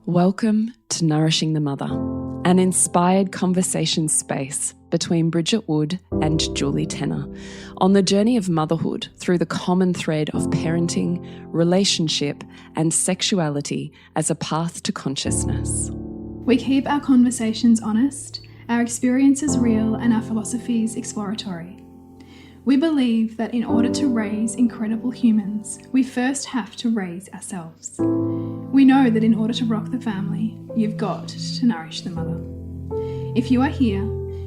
Welcome to Nourishing the Mother, an inspired conversation space between Bridget Wood and Julie Tenner on the journey of motherhood through the common thread of parenting, relationship, and sexuality as a path to consciousness. We keep our conversations honest, our experiences real, and our philosophies exploratory. We believe that in order to raise incredible humans, we first have to raise ourselves. We know that in order to rock the family, you've got to nourish the mother. If you are here,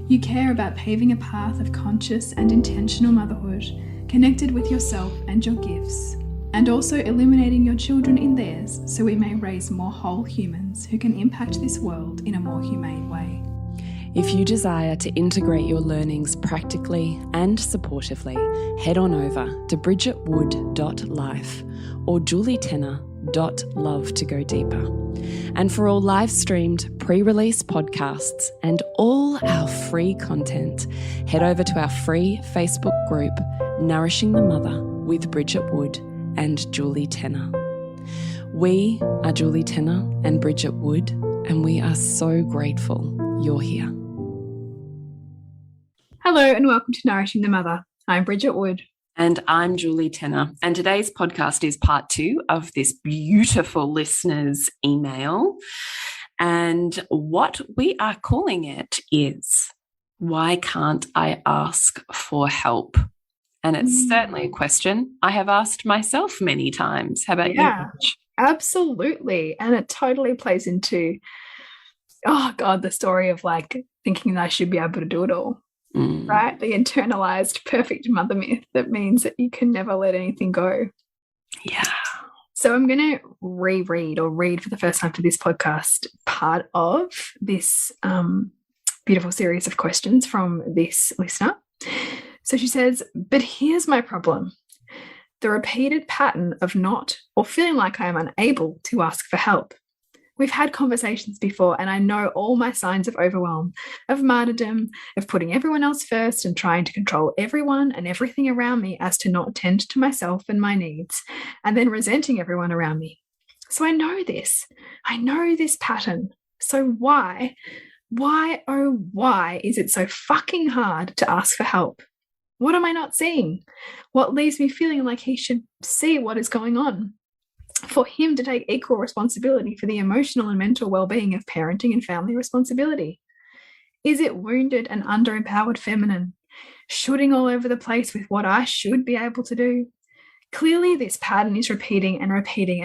you care about paving a path of conscious and intentional motherhood, connected with yourself and your gifts, and also illuminating your children in theirs so we may raise more whole humans who can impact this world in a more humane way. If you desire to integrate your learnings practically and supportively, head on over to bridgetwood.life or julietenner.love to go deeper. And for all live streamed pre-release podcasts and all our free content, head over to our free Facebook group, Nourishing the Mother with Bridget Wood and Julie Tenner. We are Julie Tenner and Bridget Wood, and we are so grateful you're here. Hello and welcome to Nourishing the Mother. I'm Bridget Wood. And I'm Julie Tenner. And today's podcast is part 2 of this beautiful listener's email. And what we are calling it is, why can't I ask for help? And it's certainly a question I have asked myself many times. How about you? Absolutely. And it totally plays into, the story of like thinking that I should be able to do it all. Right? The internalized perfect mother myth that means that you can never let anything go. Yeah. So I'm going to read for the first time for this podcast part of this beautiful series of questions from this listener. So she says, but here's my problem. The repeated pattern of not or feeling like I am unable to ask for help. We've had conversations before and I know all my signs of overwhelm, of martyrdom, of putting everyone else first and trying to control everyone and everything around me as to not tend to myself and my needs, and then resenting everyone around me. So I know this pattern. So why is it so fucking hard to ask for help? What am I not seeing? What leaves me feeling like he should see what is going on? For him to take equal responsibility for the emotional and mental well-being of parenting and family responsibility? Is it wounded and underempowered feminine, shooting all over the place with what I should be able to do? Clearly this pattern is repeating and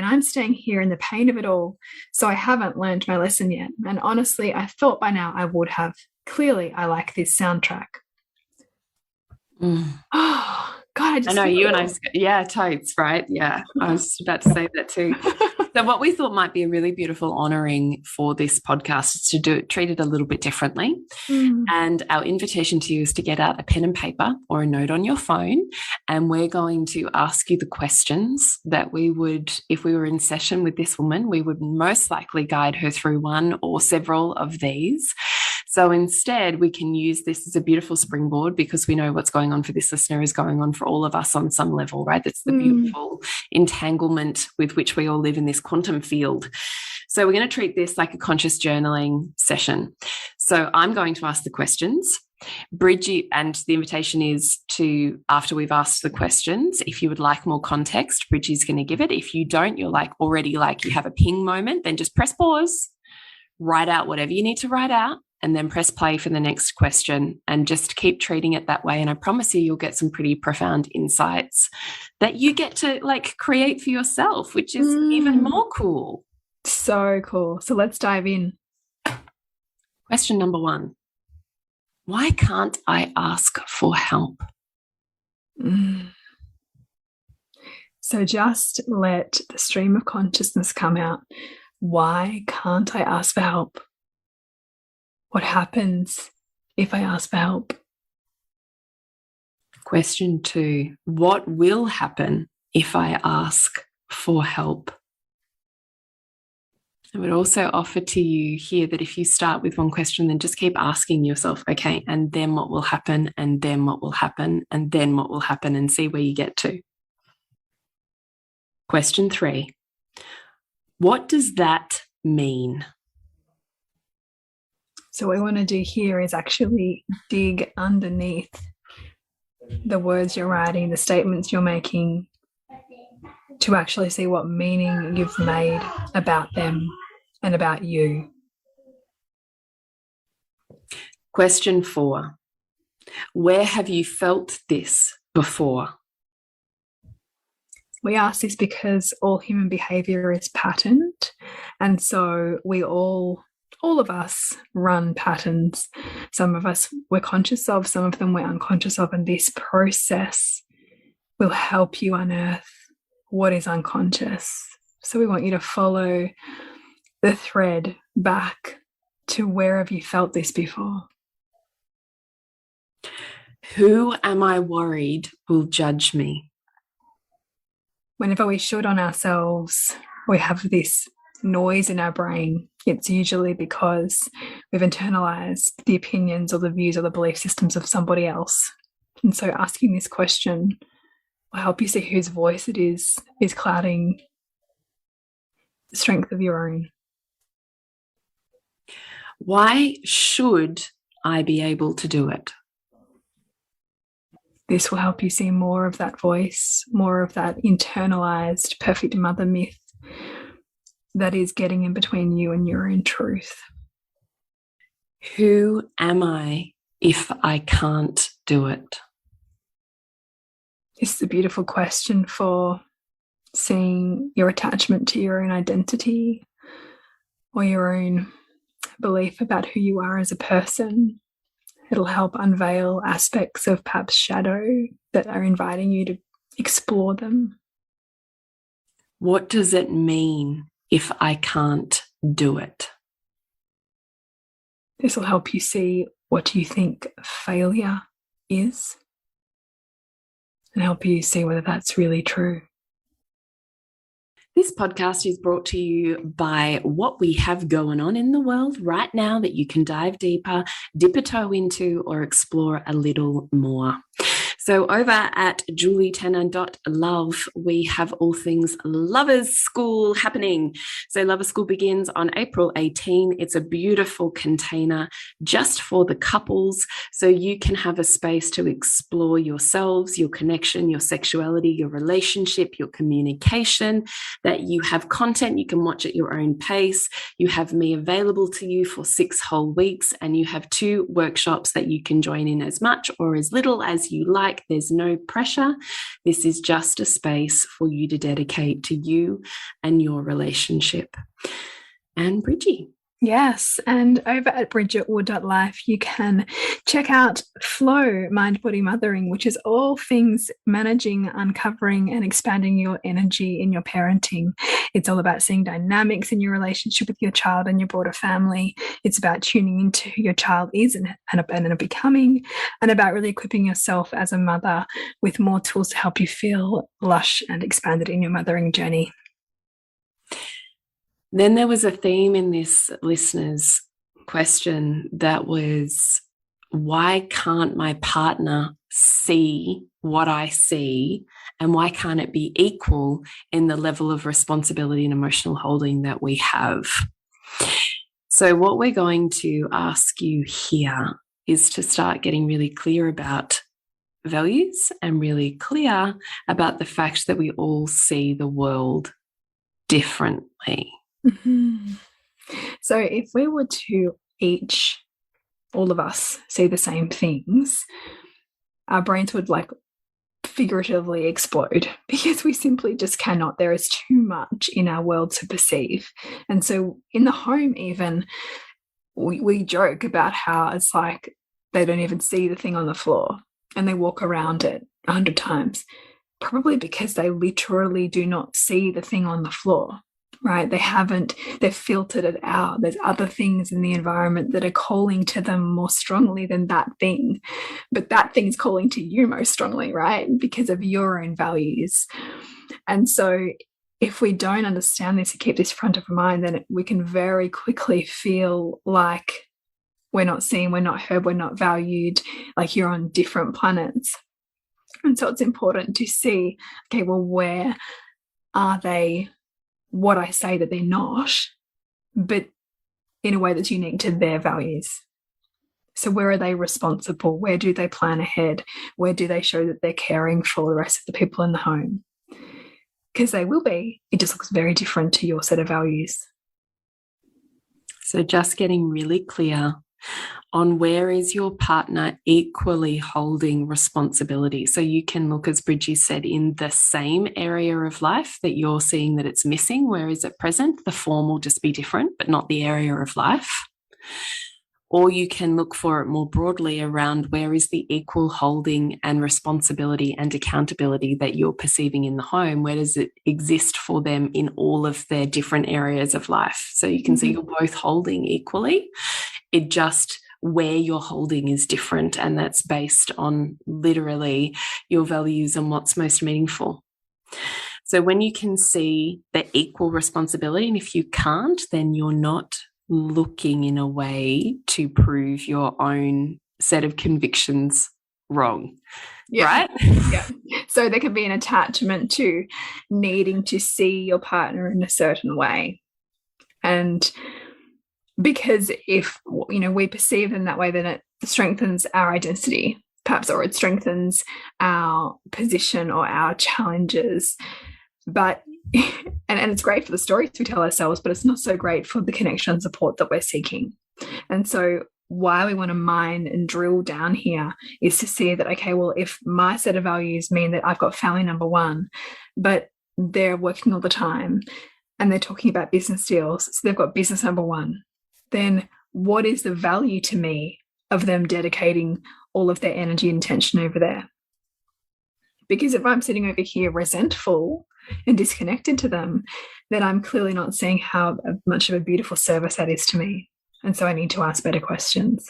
I'm staying here in the pain of it all, so I haven't learned my lesson yet, and honestly I thought by now I would have. Clearly I like this soundtrack. Oh God, I know you and I, totes, right? Yeah, I was about to say that too. So what we thought might be a really beautiful honouring for this podcast is to treat it a little bit differently. And our invitation to you is to get out a pen and paper or a note on your phone, and we're going to ask you the questions that we would, if we were in session with this woman, we would most likely guide her through one or several of these. So instead, we can use this as a beautiful springboard because we know what's going on for this listener is going on for all of us on some level, right? That's the beautiful entanglement with which we all live in this quantum field. So we're going to treat this like a conscious journaling session. So I'm going to ask the questions. Bridget, and the invitation is to, after we've asked the questions, if you would like more context, Bridget's going to give it. If you don't, you're already you have a ping moment, then just press pause, write out whatever you need to write out, and then press play for the next question and just keep treating it that way. And I promise you'll get some pretty profound insights that you get to create for yourself, which is even more cool. So cool. So let's dive in. Question number 1. Why can't I ask for help? So just let the stream of consciousness come out. Why can't I ask for help? What happens if I ask for help? Question 2. What will happen if I ask for help? I would also offer to you here that if you start with one question, then just keep asking yourself, okay, and then what will happen, and then what will happen, and then what will happen, and see where you get to. Question 3. What does that mean? So what we want to do here is actually dig underneath the words you're writing, the statements you're making, to actually see what meaning you've made about them and about you. Question 4. Where have you felt this before? We ask this because all human behavior is patterned. And so we all of us run patterns. Some of us we're conscious of, some of them we're unconscious of. And this process will help you unearth what is unconscious. So we want you to follow the thread back to where have you felt this before? Who am I worried will judge me? Whenever we should on ourselves, we have this noise in our brain. It's usually because we've internalized the opinions or the views or the belief systems of somebody else. And so asking this question will help you see whose voice it is clouding the strength of your own. Why should I be able to do it? This will help you see more of that voice, more of that internalized perfect mother myth that is getting in between you and your own truth. Who am I if I can't do it? This is a beautiful question for seeing your attachment to your own identity or your own belief about who you are as a person. It'll help unveil aspects of perhaps shadow that are inviting you to explore them. What does it mean if I can't do it? This will help you see what you think failure is and help you see whether that's really true. This podcast is brought to you by what we have going on in the world right now that you can dive deeper, dip a toe into, or explore a little more. So over at julietenner.love, we have all things Lovers School happening. So Lovers School begins on April 18. It's a beautiful container just for the couples, so you can have a space to explore yourselves, your connection, your sexuality, your relationship, your communication, that you have content you can watch at your own pace. You have me available to you for 6 whole weeks, and you have 2 workshops that you can join in as much or as little as you like. There's no pressure. This is just a space for you to dedicate to you and your relationship. And Bridgie. Yes, and over at bridgetwood.life, you can check out Flow, Mind, Body, Mothering, which is all things managing, uncovering, and expanding your energy in your parenting. It's all about seeing dynamics in your relationship with your child and your broader family. It's about tuning into who your child is and becoming, and about really equipping yourself as a mother with more tools to help you feel lush and expanded in your mothering journey. Then there was a theme in this listener's question that was, why can't my partner see what I see, and why can't it be equal in the level of responsibility and emotional holding that we have? So what we're going to ask you here is to start getting really clear about values and really clear about the fact that we all see the world differently. Mm-hmm. So if we were to all of us, see the same things, our brains would figuratively explode, because we simply just cannot. There is too much in our world to perceive. And so in the home even, we joke about how it's like they don't even see the thing on the floor and they walk around it 100 times, probably because they literally do not see the thing on the floor. Right? They've filtered it out. There's other things in the environment that are calling to them more strongly than that thing. But that thing's calling to you most strongly, right? Because of your own values. And so if we don't understand this and keep this front of mind, then we can very quickly feel like we're not seen, we're not heard, we're not valued, like you're on different planets. And so it's important to see, okay, well, where are they? What I say that they're not, but in a way that's unique to their values. So where are they responsible? Where do they plan ahead? Where do they show that they're caring for the rest of the people in the home? Because they will be. It just looks very different to your set of values. So just getting really clear on where is your partner equally holding responsibility. So you can look, as Bridgie said, in the same area of life that you're seeing that it's missing. Where is it present? The form will just be different, but not the area of life. Or you can look for it more broadly around where is the equal holding and responsibility and accountability that you're perceiving in the home? Where does it exist for them in all of their different areas of life? So you can see you're both holding equally. It just where you're holding is different, and that's based on literally your values and what's most meaningful. So when you can see the equal responsibility, and if you can't, then you're not looking in a way to prove your own set of convictions wrong. Yeah. Right? Yeah. So there can be an attachment to needing to see your partner in a certain way. And because if, you know, we perceive them that way, then it strengthens our identity, perhaps, or it strengthens our position or our challenges. But and it's great for the stories we tell ourselves, but it's not so great for the connection and support that we're seeking. And so why we want to mine and drill down here is to see that, okay, well, if my set of values mean that I've got family number one, but they're working all the time and they're talking about business deals, so they've got business number one, then what is the value to me of them dedicating all of their energy and attention over there? Because if I'm sitting over here resentful and disconnected to them, then I'm clearly not seeing how much of a beautiful service that is to me. And so I need to ask better questions.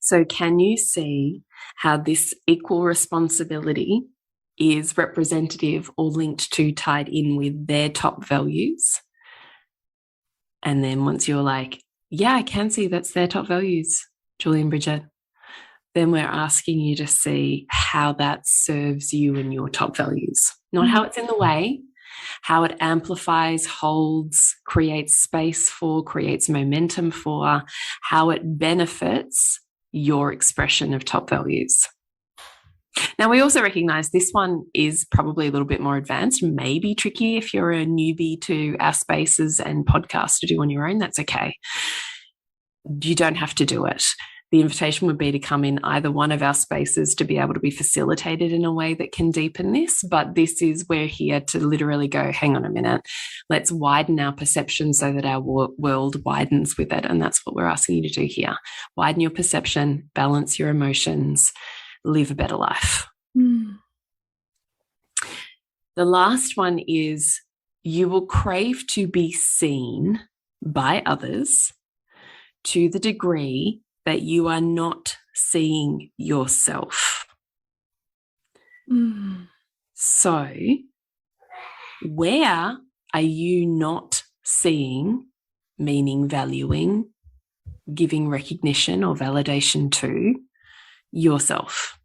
So can you see how this equal responsibility is representative or linked to, tied in with their top values? And then once you're like, yeah, I can see that's their top values, Julie and Bridget, then we're asking you to see how that serves you and your top values, not how it's in the way, how it amplifies, holds, creates space for, creates momentum for, how it benefits your expression of top values. Now, we also recognize this one is probably a little bit more advanced, maybe tricky if you're a newbie to our spaces and podcasts to do on your own. That's okay. You don't have to do it. The invitation would be to come in either one of our spaces to be able to be facilitated in a way that can deepen this. But this is, we're here to literally go, hang on a minute, let's widen our perception so that our world widens with it. And that's what we're asking you to do here. Widen your perception, balance your emotions, live a better life. The last one is you will crave to be seen by others to the degree that you are not seeing yourself. So where are you not seeing, meaning valuing, giving recognition or validation to yourself?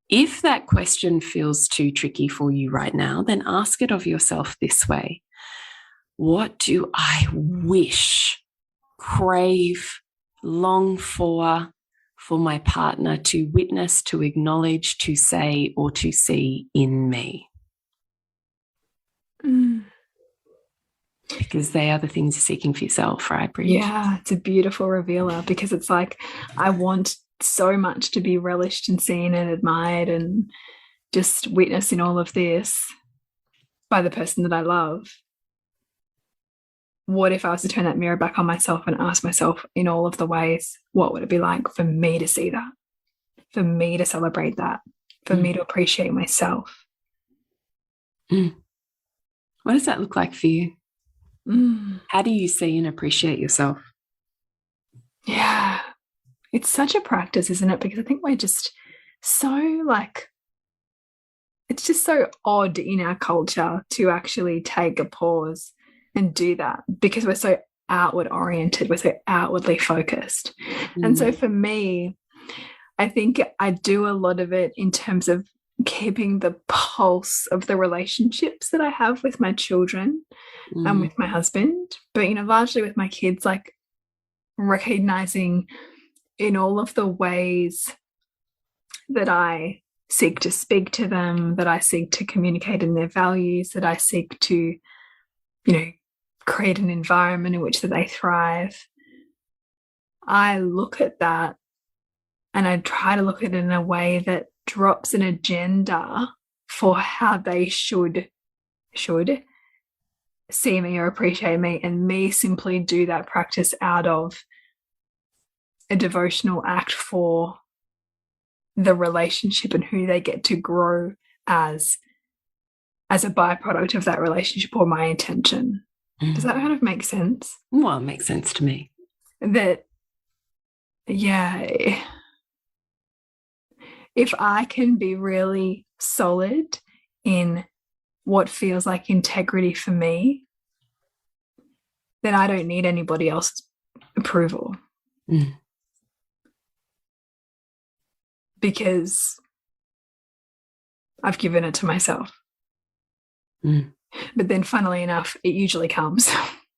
If that question feels too tricky for you right now, then ask it of yourself this way. What do I wish, crave, long for my partner to witness, to acknowledge, to say, or to see in me? Because they are the things you're seeking for yourself, right, Bridge? Yeah, it's a beautiful revealer, because it's like, I want so much to be relished and seen and admired and just witnessed in all of this by the person that I love. What if I was to turn that mirror back on myself and ask myself in all of the ways, what would it be like for me to see that, for me to celebrate that, for me to appreciate myself? What does that look like for you? How do you see and appreciate yourself? Yeah, it's such a practice, isn't it? Because I think we're just so it's just so odd in our culture to actually take a pause and do that, because we're so outward oriented, we're so outwardly focused. And so for me, I think I do a lot of it in terms of keeping the pulse of the relationships that I have with my children and with my husband, but, you know, largely with my kids, like recognizing in all of the ways that I seek to speak to them, that I seek to communicate in their values, that I seek to, you know, create an environment in which that they thrive. I look at that and I try to look at it in a way that drops an agenda for how they should see me or appreciate me, and me simply do that practice out of a devotional act for the relationship and who they get to grow as a byproduct of that relationship or my intention. Does that kind of make sense? Well, it makes sense to me. That, yeah, if I can be really solid in what feels like integrity for me, then I don't need anybody else's approval. Because I've given it to myself. But then, funnily enough, it usually comes.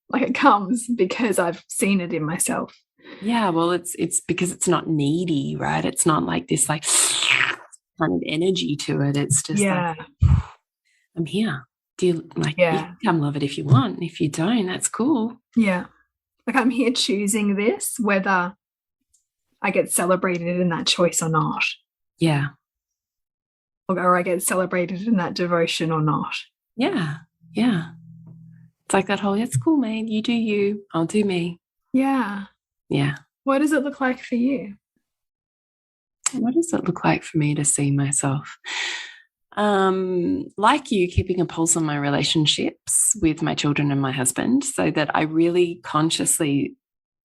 Like, it comes because I've seen it in myself. Yeah, well, it's because it's not needy, right? It's not like this like kind of energy to it. It's just like, I'm here. Do you like? You can come love it if you want. If you don't, that's cool. Yeah, like I'm here choosing this, whether I get celebrated in that choice or not. Yeah. Or I get celebrated in that devotion or not. Yeah. Yeah. It's like that whole, it's cool, man. You do you, I'll do me. Yeah. Yeah. What does it look like for you? What does it look like for me to see myself? Like you, keeping a pulse on my relationships with my children and my husband, so that I really consciously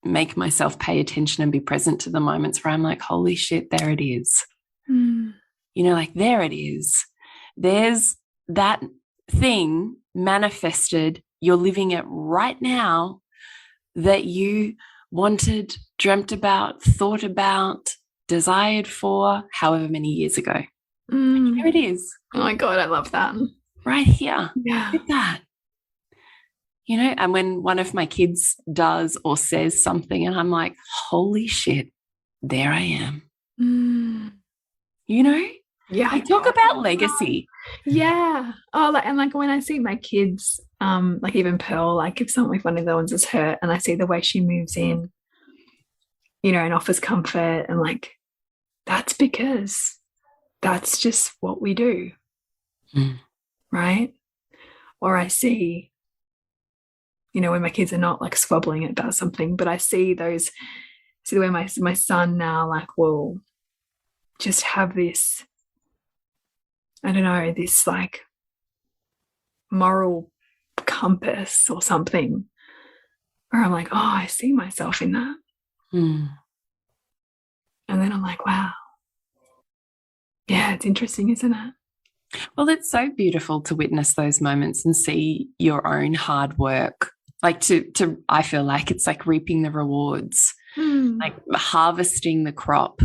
make myself pay attention and be present to the moments where I'm like, holy shit, there it is. You know, like, there it is. There's that thing manifested. You're living it right now that you wanted, dreamt about, thought about, desired for however many years ago. Here it is. Oh my God, I love that. Right here. Yeah. Look at that. You know, and when one of my kids does or says something and I'm like, holy shit, there I am. You know? Yeah. I talk about legacy. Yeah. Oh, like, and like when I see my kids, like even Pearl, like if something, one of the ones is hurt and I see the way she moves in, you know, and offers comfort, and like, that's because that's just what we do. Right? Or I see, you know, when my kids are not like squabbling about something, but I see the way my son now like will just have this, I don't know, this like moral compass or something where I'm like, oh, I see myself in that. And then I'm like, wow. Yeah, it's interesting, isn't it? Well, it's so beautiful to witness those moments and see your own hard work. Like I feel like it's like reaping the rewards, like harvesting the crop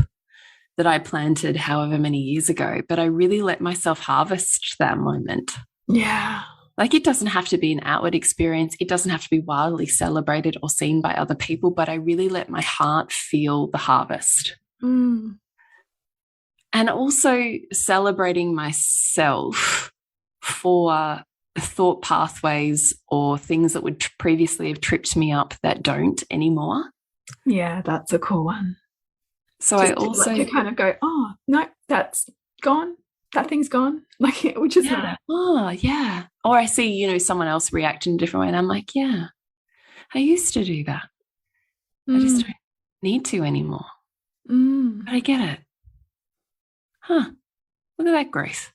that I planted however many years ago, but I really let myself harvest that moment. Yeah. Like, it doesn't have to be an outward experience. It doesn't have to be wildly celebrated or seen by other people, but I really let my heart feel the harvest. And also celebrating myself for thought pathways or things that would previously have tripped me up that don't anymore. Yeah, that's a cool one. So just I also like to kind of go, oh, no, that's gone. That thing's gone. Like, which is not. Oh, yeah. Or I see, you know, someone else react in a different way and I'm like, yeah, I used to do that. I just don't need to anymore. But I get it. Huh. Look at that growth.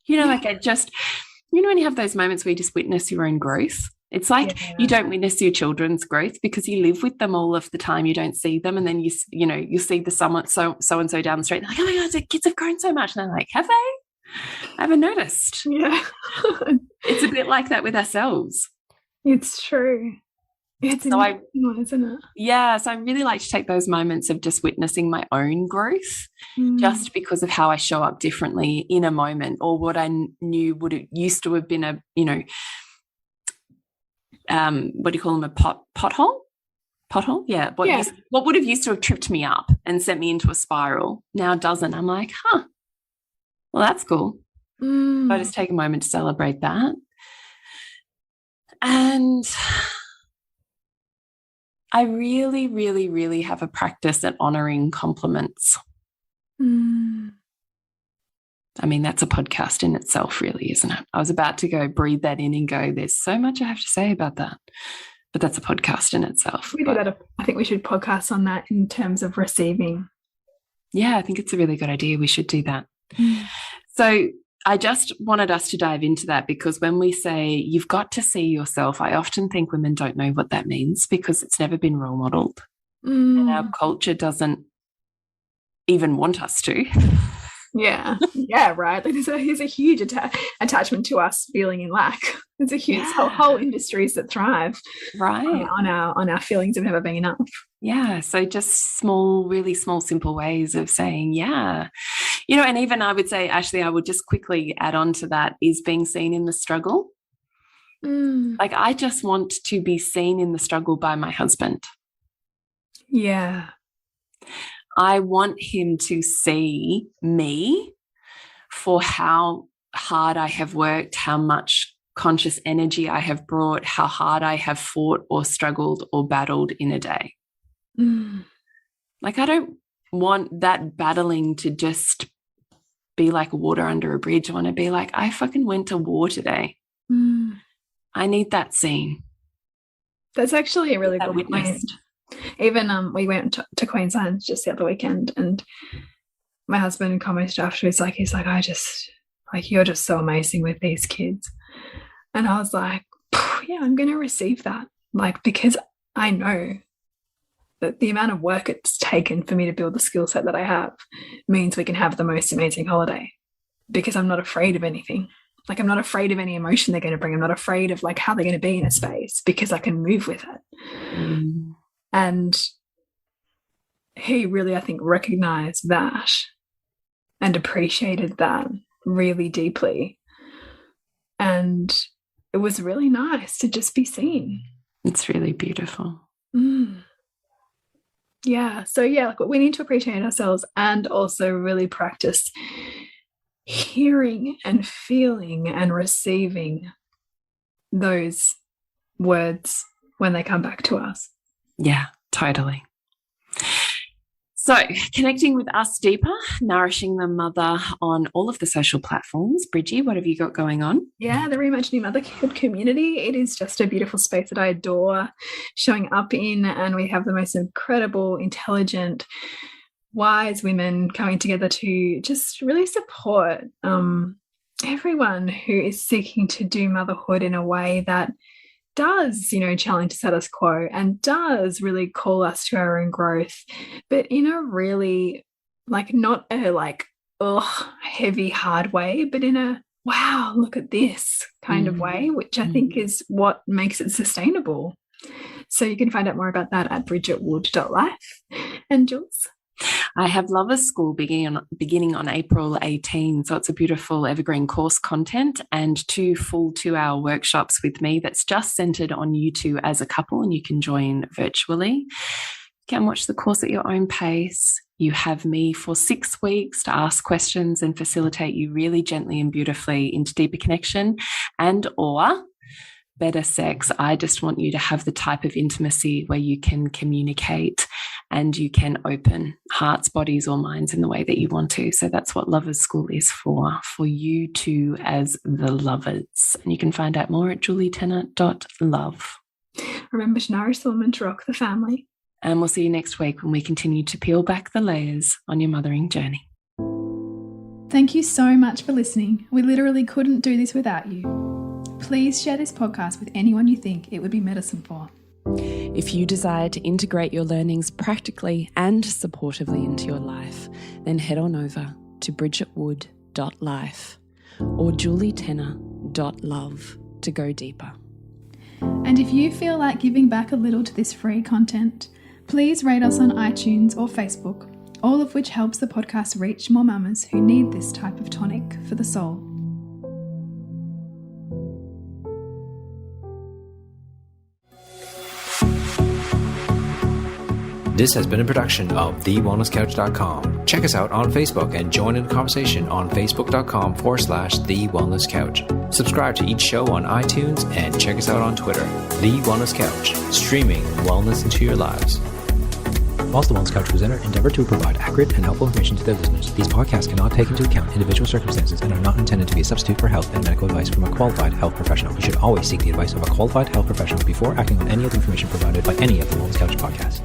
You know, like you know, when you have those moments where you just witness your own growth, it's like you don't witness your children's growth because you live with them all of the time. You don't see them. And then you know, you see the someone so-and-so down the street. Like, oh my God, the kids have grown so much. And they're like, have they? I haven't noticed. Yeah. It's a bit like that with ourselves. It's true. It's So an one, isn't it? yeah, so I really like to take those moments of just witnessing my own growth, just because of how I show up differently in a moment, or what I knew would have used to have been a, what do you call them, a pothole? Pothole? Yeah. What would have used to have tripped me up and sent me into a spiral now doesn't. I'm like, well, that's cool. So I just take a moment to celebrate that. And I really, really, really have a practice at honoring compliments. I mean, that's a podcast in itself, really, isn't it? I was about to go breathe that in and go, there's so much I have to say about that. But that's a podcast in itself. We do that. I think we should podcast on that in terms of receiving. Yeah, I think it's a really good idea. We should do that. So I just wanted us to dive into that, because when we say you've got to see yourself, I often think women don't know what that means because it's never been role modeled. And our culture doesn't even want us to. Yeah, right. Like there's a huge attachment to us feeling in lack. There's a huge whole industries that thrive on our feelings of never being enough. Yeah, so just small, really small, simple ways of saying, yeah. And even I would say, Ashley, I would just quickly add on to that is being seen in the struggle. Like I just want to be seen in the struggle by my husband. Yeah. I want him to see me for how hard I have worked, how much conscious energy I have brought, how hard I have fought or struggled or battled in a day. Like I don't want that battling to just be like water under a bridge. I want to be like, I fucking went to war today. I need that seen. That's actually a really good point. Even we went to Queensland just the other weekend, and my husband commented afterwards, he's like, I just like, you're just so amazing with these kids. And I was like, yeah, I'm going to receive that. Like, because I know that the amount of work it's taken for me to build the skill set that I have means we can have the most amazing holiday, because I'm not afraid of anything. Like, I'm not afraid of any emotion they're going to bring. I'm not afraid of like how they're going to be in a space, because I can move with it. And he really, I think, recognized that and appreciated that really deeply. And it was really nice to just be seen. It's really beautiful. Yeah. So, yeah, like we need to appreciate ourselves and also really practice hearing and feeling and receiving those words when they come back to us. Yeah, totally. So connecting with us deeper, nourishing the mother on all of the social platforms. Bridgie, what have you got going on? Yeah, the Reimagining Motherhood community. It is just a beautiful space that I adore showing up in, and we have the most incredible, intelligent, wise women coming together to just really support everyone who is seeking to do motherhood in a way that does, challenge the status quo and does really call us to our own growth, but in a really not a heavy, hard way, but in a wow, look at this kind of way, which I think is what makes it sustainable. So you can find out more about that at bridgetwood.life. And Jules? I have Lovers School beginning on April 18. So it's a beautiful evergreen course content and 2 full 2-hour workshops with me that's just centered on you two as a couple, and you can join virtually. You can watch the course at your own pace. You have me for 6 weeks to ask questions and facilitate you really gently and beautifully into deeper connection and or better sex. I just want you to have the type of intimacy where you can communicate and you can open hearts, bodies, or minds in the way that you want to. So that's what Lovers School is for you two as the lovers. And you can find out more at julietenner.love. Remember to nourish the woman, to rock the family. And we'll see you next week when we continue to peel back the layers on your mothering journey. Thank you so much for listening. We literally couldn't do this without you. Please share this podcast with anyone you think it would be medicine for. If you desire to integrate your learnings practically and supportively into your life, then head on over to bridgetwood.life or julietenner.love to go deeper. And if you feel like giving back a little to this free content, please rate us on iTunes or Facebook, all of which helps the podcast reach more mamas who need this type of tonic for the soul. This has been a production of TheWellnessCouch.com. Check us out on Facebook and join in the conversation on Facebook.com/TheWellnessCouch. Subscribe to each show on iTunes and check us out on Twitter. The Wellness Couch, streaming wellness into your lives. Whilst the Wellness Couch presenter endeavor to provide accurate and helpful information to their listeners, these podcasts cannot take into account individual circumstances and are not intended to be a substitute for health and medical advice from a qualified health professional. You should always seek the advice of a qualified health professional before acting on any of the information provided by any of the Wellness Couch podcasts.